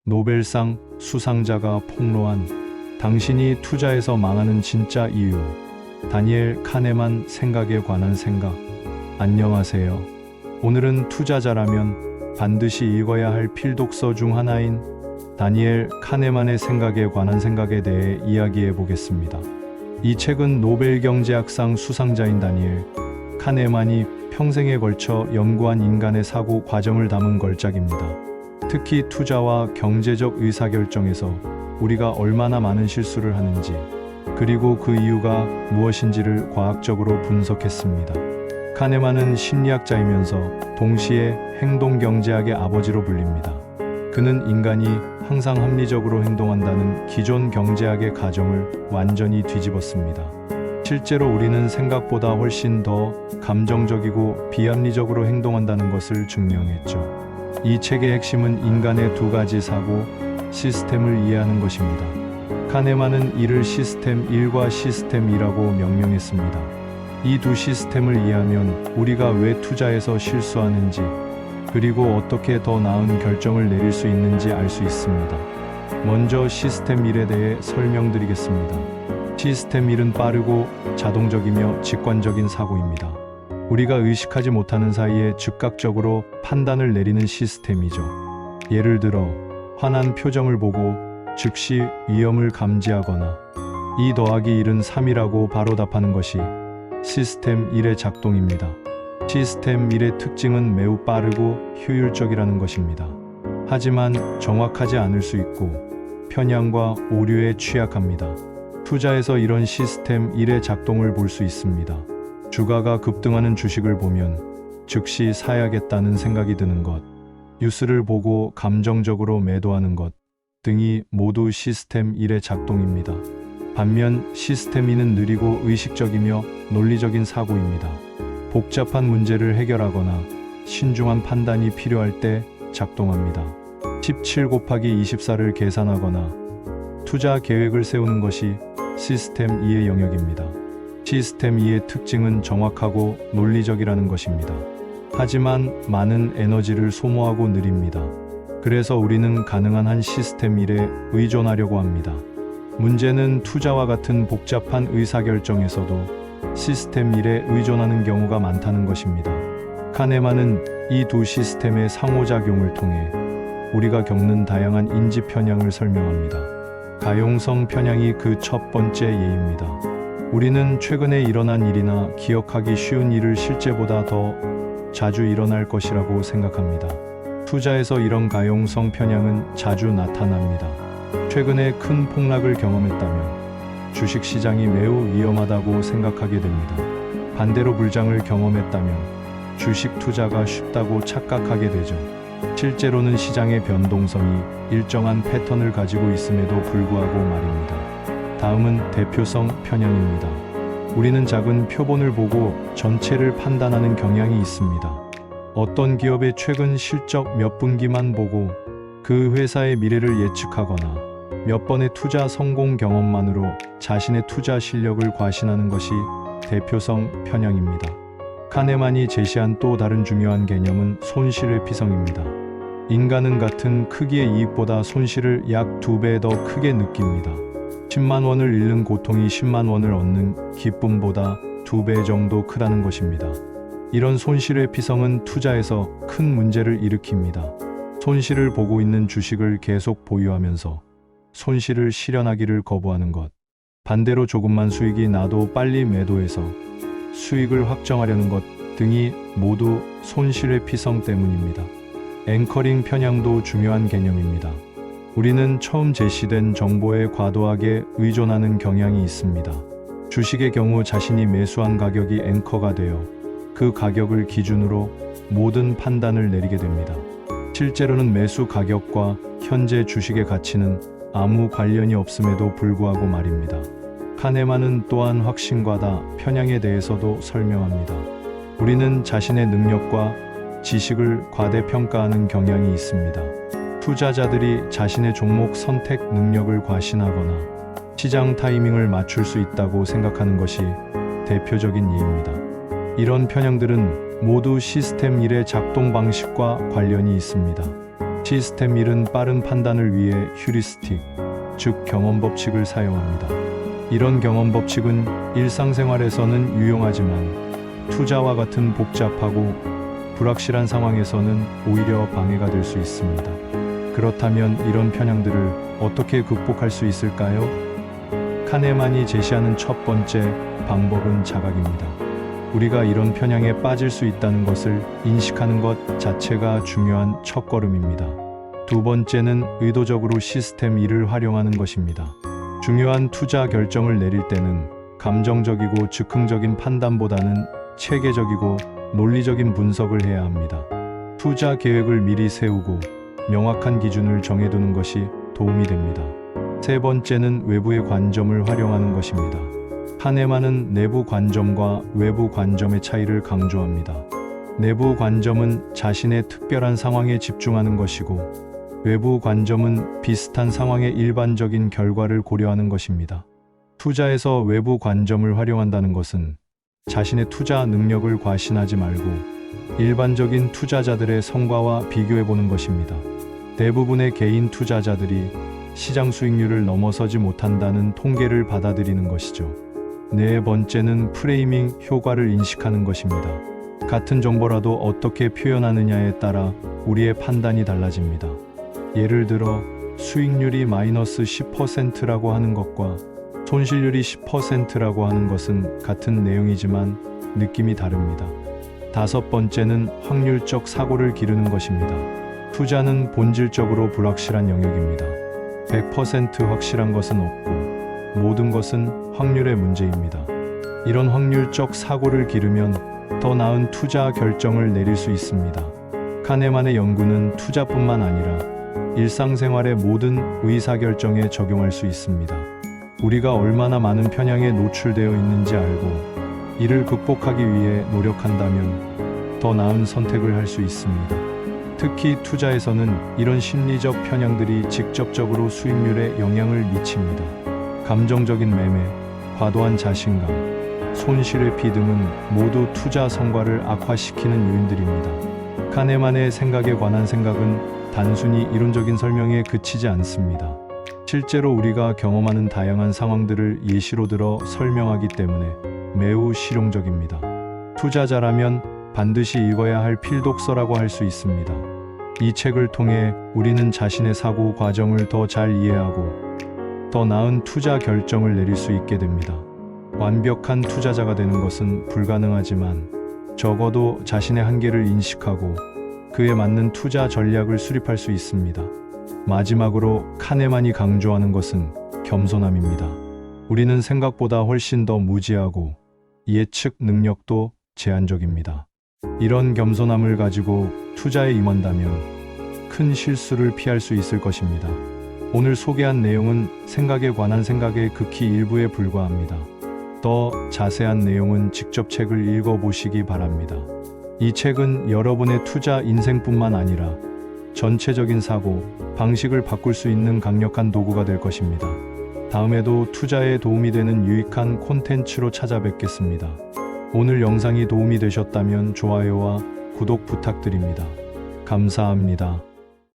노벨상 수상자가 폭로한 당신이 투자에서 망하는 진짜 이유. 다니엘 카네만 생각에 관한 생각. 안녕하세요. 오늘은 투자자라면 반드시 읽어야 할 필독서 중 하나인 다니엘 카네만의 생각에 관한 생각에 대해 이야기해 보겠습니다. 이 책은 노벨 경제학상 수상자인 다니엘 카네만이 평생에 걸쳐 연구한 인간의 사고 과정을 담은 걸작입니다. 특히 투자와 경제적 의사결정에서 우리가 얼마나 많은 실수를 하는지, 그리고 그 이유가 무엇인지를 과학적으로 분석했습니다. 카네만은 심리학자이면서 동시에 행동경제학의 아버지로 불립니다. 그는 인간이 항상 합리적으로 행동한다는 기존 경제학의 가정을 완전히 뒤집었습니다. 실제로 우리는 생각보다 훨씬 더 감정적이고 비합리적으로 행동한다는 것을 증명했죠. 이 책의 핵심은 인간의 두 가지 사고 시스템을 이해하는 것입니다. 카네만은 이를 시스템 1과 시스템 2라고 명명했습니다. 이 두 시스템을 이해하면 우리가 왜 투자에서 실수하는지, 그리고 어떻게 더 나은 결정을 내릴 수 있는지 알 수 있습니다. 먼저 시스템 1에 대해 설명드리겠습니다. 시스템 1은 빠르고 자동적이며 직관적인 사고입니다. 우리가 의식하지 못하는 사이에 즉각적으로 판단을 내리는 시스템이죠. 예를 들어 화난 표정을 보고 즉시 위험을 감지하거나 2 더하기 1은 3이라고 바로 답하는 것이 시스템 1의 작동입니다. 시스템 1의 특징은 매우 빠르고 효율적이라는 것입니다. 하지만 정확하지 않을 수 있고 편향과 오류에 취약합니다. 투자에서 이런 시스템 1의 작동을 볼 수 있습니다. 주가가 급등하는 주식을 보면 즉시 사야겠다는 생각이 드는 것, 뉴스를 보고 감정적으로 매도하는 것 등이 모두 시스템 1의 작동입니다. 반면 시스템 2는 느리고 의식적이며 논리적인 사고입니다. 복잡한 문제를 해결하거나 신중한 판단이 필요할 때 작동합니다. 17 곱하기 24를 계산하거나 투자 계획을 세우는 것이 시스템 2의 영역입니다. 시스템 2의 특징은 정확하고 논리적이라는 것입니다. 하지만 많은 에너지를 소모하고 느립니다. 그래서 우리는 가능한 한 시스템 1에 의존하려고 합니다. 문제는 투자와 같은 복잡한 의사결정에서도 시스템 1에 의존하는 경우가 많다는 것입니다. 카네만은 이 두 시스템의 상호작용을 통해 우리가 겪는 다양한 인지 편향을 설명합니다. 가용성 편향이 그 첫 번째 예입니다. 우리는 최근에 일어난 일이나 기억하기 쉬운 일을 실제보다 더 자주 일어날 것이라고 생각합니다. 투자에서 이런 가용성 편향은 자주 나타납니다. 최근에 큰 폭락을 경험했다면 주식시장이 매우 위험하다고 생각하게 됩니다. 반대로 불장을 경험했다면 주식 투자가 쉽다고 착각하게 되죠. 실제로는 시장의 변동성이 일정한 패턴을 가지고 있음에도 불구하고 말입니다. 다음은 대표성 편향입니다. 우리는 작은 표본을 보고 전체를 판단하는 경향이 있습니다. 어떤 기업의 최근 실적 몇 분기만 보고 그 회사의 미래를 예측하거나 몇 번의 투자 성공 경험만으로 자신의 투자 실력을 과신하는 것이 대표성 편향입니다. 카네만이 제시한 또 다른 중요한 개념은 손실회피성입니다. 인간은 같은 크기의 이익보다 손실을 약 2배 더 크게 느낍니다. 10만 원을 잃는 고통이 10만 원을 얻는 기쁨보다 2배 정도 크다는 것입니다. 이런 손실회피성은 투자에서 큰 문제를 일으킵니다. 손실을 보고 있는 주식을 계속 보유하면서 손실을 실현하기를 거부하는 것, 반대로 조금만 수익이 나도 빨리 매도해서 수익을 확정하려는 것 등이 모두 손실회피성 때문입니다. 앵커링 편향도 중요한 개념입니다. 우리는 처음 제시된 정보에 과도하게 의존하는 경향이 있습니다. 주식의 경우 자신이 매수한 가격이 앵커가 되어 그 가격을 기준으로 모든 판단을 내리게 됩니다. 실제로는 매수 가격과 현재 주식의 가치는 아무 관련이 없음에도 불구하고 말입니다. 카네만은 또한 확신과다 편향에 대해서도 설명합니다. 우리는 자신의 능력과 지식을 과대평가하는 경향이 있습니다. 투자자들이 자신의 종목 선택 능력을 과신하거나 시장 타이밍을 맞출 수 있다고 생각하는 것이 대표적인 예입니다. 이런 편향들은 모두 시스템 1의 작동 방식과 관련이 있습니다. 시스템 1은 빠른 판단을 위해 휴리스틱, 즉 경험 법칙을 사용합니다. 이런 경험 법칙은 일상생활에서는 유용하지만 투자와 같은 복잡하고 불확실한 상황에서는 오히려 방해가 될 수 있습니다. 그렇다면 이런 편향들을 어떻게 극복할 수 있을까요? 카네만이 제시하는 첫 번째 방법은 자각입니다. 우리가 이런 편향에 빠질 수 있다는 것을 인식하는 것 자체가 중요한 첫걸음입니다. 두 번째는 의도적으로 시스템 1을 활용하는 것입니다. 중요한 투자 결정을 내릴 때는 감정적이고 즉흥적인 판단보다는 체계적이고 논리적인 분석을 해야 합니다. 투자 계획을 미리 세우고 명확한 기준을 정해두는 것이 도움이 됩니다. 세 번째는 외부의 관점을 활용하는 것입니다. 카네만은 내부 관점과 외부 관점의 차이를 강조합니다. 내부 관점은 자신의 특별한 상황에 집중하는 것이고, 외부 관점은 비슷한 상황의 일반적인 결과를 고려하는 것입니다. 투자에서 외부 관점을 활용한다는 것은 자신의 투자 능력을 과신하지 말고 일반적인 투자자들의 성과와 비교해보는 것입니다. 대부분의 개인 투자자들이 시장 수익률을 넘어서지 못한다는 통계를 받아들이는 것이죠. 네 번째는 프레이밍 효과를 인식하는 것입니다. 같은 정보라도 어떻게 표현하느냐에 따라 우리의 판단이 달라집니다. 예를 들어 수익률이 마이너스 10%라고 하는 것과 손실률이 10%라고 하는 것은 같은 내용이지만 느낌이 다릅니다. 다섯 번째는 확률적 사고를 기르는 것입니다. 투자는 본질적으로 불확실한 영역입니다. 100% 확실한 것은 없고 모든 것은 확률의 문제입니다. 이런 확률적 사고를 기르면 더 나은 투자 결정을 내릴 수 있습니다. 카네만의 연구는 투자뿐만 아니라 일상생활의 모든 의사결정에 적용할 수 있습니다. 우리가 얼마나 많은 편향에 노출되어 있는지 알고 이를 극복하기 위해 노력한다면 더 나은 선택을 할 수 있습니다. 특히 투자에서는 이런 심리적 편향들이 직접적으로 수익률에 영향을 미칩니다. 감정적인 매매, 과도한 자신감, 손실의 비등은 모두 투자 성과를 악화시키는 요인들입니다. 카네만의 생각에 관한 생각은 단순히 이론적인 설명에 그치지 않습니다. 실제로 우리가 경험하는 다양한 상황들을 예시로 들어 설명하기 때문에 매우 실용적입니다. 투자자라면 반드시 읽어야 할 필독서라고 할 수 있습니다. 이 책을 통해 우리는 자신의 사고 과정을 더 잘 이해하고 더 나은 투자 결정을 내릴 수 있게 됩니다. 완벽한 투자자가 되는 것은 불가능하지만 적어도 자신의 한계를 인식하고 그에 맞는 투자 전략을 수립할 수 있습니다. 마지막으로 카네만이 강조하는 것은 겸손함입니다. 우리는 생각보다 훨씬 더 무지하고 예측 능력도 제한적입니다. 이런 겸손함을 가지고 투자에 임한다면 큰 실수를 피할 수 있을 것입니다. 오늘 소개한 내용은 생각에 관한 생각의 극히 일부에 불과합니다. 더 자세한 내용은 직접 책을 읽어보시기 바랍니다. 이 책은 여러분의 투자 인생뿐만 아니라 전체적인 사고, 방식을 바꿀 수 있는 강력한 도구가 될 것입니다. 다음에도 투자에 도움이 되는 유익한 콘텐츠로 찾아뵙겠습니다. 오늘 영상이 도움이 되셨다면 좋아요와 구독 부탁드립니다. 감사합니다.